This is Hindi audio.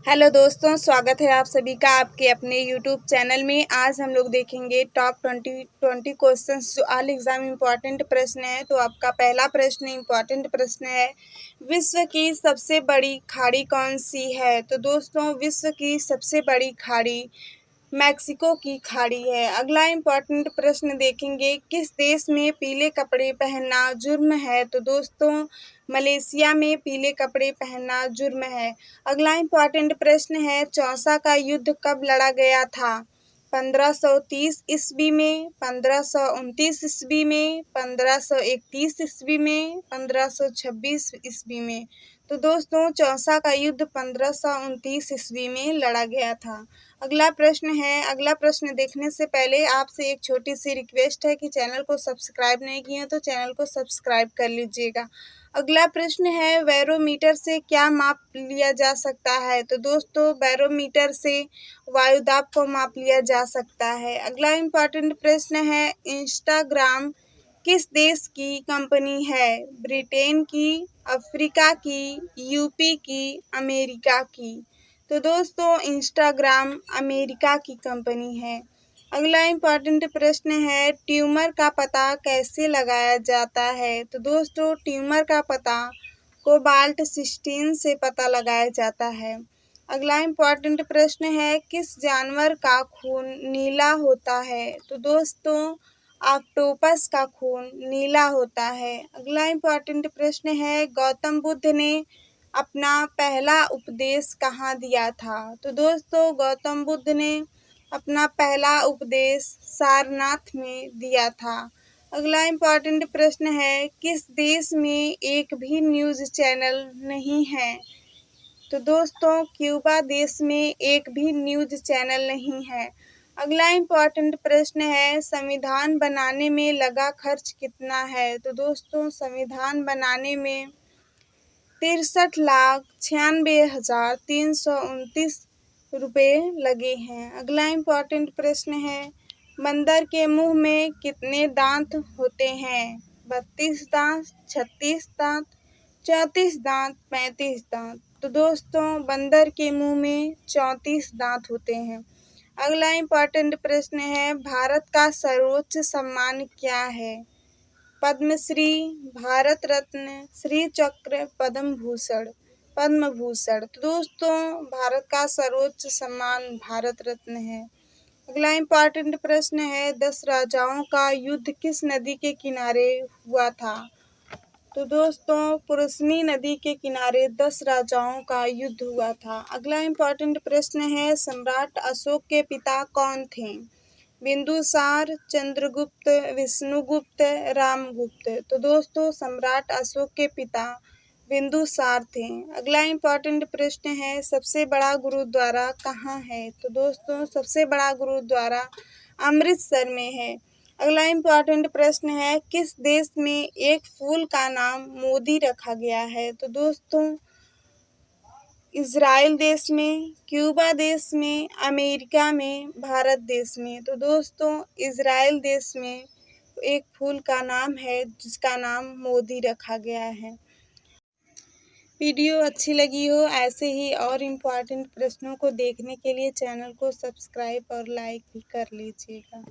हेलो दोस्तों, स्वागत है आप सभी का आपके अपने यूट्यूब चैनल में। आज हम लोग देखेंगे टॉप 20 क्वेश्चंस जो ऑल एग्जाम इम्पॉर्टेंट प्रश्न है। तो आपका पहला प्रश्न इम्पॉर्टेंट प्रश्न है, विश्व की सबसे बड़ी खाड़ी कौन सी है। तो दोस्तों, विश्व की सबसे बड़ी खाड़ी मैक्सिको की खाड़ी है। अगला इम्पॉर्टेंट प्रश्न देखेंगे, किस देश में पीले कपड़े पहनना जुर्म है। तो दोस्तों, मलेशिया में पीले कपड़े पहनना जुर्म है। अगला इम्पॉर्टेंट प्रश्न है, चौसा का युद्ध कब लड़ा गया था। 1530 ईस्वी में, 1529 ईस्वी में, 1531 ईस्वी में, 1526 ईस्वी में। तो दोस्तों, चौसा का युद्ध 1529 ईस्वी में लड़ा गया था। अगला प्रश्न देखने से पहले आपसे एक छोटी सी रिक्वेस्ट है कि चैनल को सब्सक्राइब नहीं किया तो चैनल को सब्सक्राइब कर लीजिएगा। अगला प्रश्न है, बैरोमीटर से क्या माप लिया जा सकता है। तो दोस्तों, बैरोमीटर से वायुदाब को माप लिया जा सकता है। अगला इम्पॉर्टेंट प्रश्न है, इंस्टाग्राम किस देश की कंपनी है। ब्रिटेन की, अफ्रीका की, यूपी की, अमेरिका की। तो दोस्तों, इंस्टाग्राम अमेरिका की कंपनी है। अगला इम्पॉर्टेंट प्रश्न है, ट्यूमर का पता कैसे लगाया जाता है। तो दोस्तों, ट्यूमर का पता कोबाल्ट 16 से पता लगाया जाता है। अगला इम्पॉर्टेंट प्रश्न है, किस जानवर का खून नीला होता है। तो दोस्तों, ऑक्टोपस का खून नीला होता है। अगला इम्पॉर्टेंट प्रश्न है, गौतम बुद्ध ने अपना पहला उपदेश कहाँ दिया था। तो दोस्तों, गौतम बुद्ध ने अपना पहला उपदेश सारनाथ में दिया था। अगला इम्पॉर्टेंट प्रश्न है, किस देश में एक भी न्यूज़ चैनल नहीं है। तो दोस्तों, क्यूबा देश में एक भी न्यूज़ चैनल नहीं है। अगला इम्पॉर्टेंट प्रश्न है, संविधान बनाने में लगा खर्च कितना है। तो दोस्तों, संविधान बनाने में 63,96,329 रुपये लगे हैं। अगला इम्पॉर्टेंट प्रश्न है, बंदर के मुंह में कितने दांत होते हैं। 32 दांत, 36 दांत, 34 दांत, 35 दांत। तो दोस्तों, बंदर के मुंह में 34 दांत होते हैं। अगला इम्पॉर्टेंट प्रश्न है, भारत का सर्वोच्च सम्मान क्या है। पद्मश्री, भारत रत्न, श्री चक्र, पद्म भूषण। तो दोस्तों, भारत का सर्वोच्च सम्मान भारत रत्न है। अगला इम्पॉर्टेंट प्रश्न है, 10 राजाओं का युद्ध किस नदी के किनारे हुआ था। तो दोस्तों, पुरुषनी नदी के किनारे 10 राजाओं का युद्ध हुआ था। अगला इम्पॉर्टेंट प्रश्न है, सम्राट अशोक के पिता कौन थे। बिंदुसार, चंद्रगुप्त, विष्णुगुप्त, रामगुप्त। तो दोस्तों, सम्राट अशोक के पिता बिंदुसार थे। अगला इम्पॉर्टेंट प्रश्न है, सबसे बड़ा गुरुद्वारा कहाँ है। तो दोस्तों, सबसे बड़ा गुरुद्वारा अमृतसर में है। अगला इम्पॉर्टेंट प्रश्न है, किस देश में एक फूल का नाम मोदी रखा गया है। तो दोस्तों, इज़राइल देश में, क्यूबा देश में, अमेरिका में, भारत देश में। तो दोस्तों, इज़राइल देश में एक फूल का नाम है जिसका नाम मोदी रखा गया है। वीडियो अच्छी लगी हो ऐसे ही और इम्पॉर्टेंट प्रश्नों को देखने के लिए चैनल को सब्सक्राइब और लाइक भी कर लीजिएगा।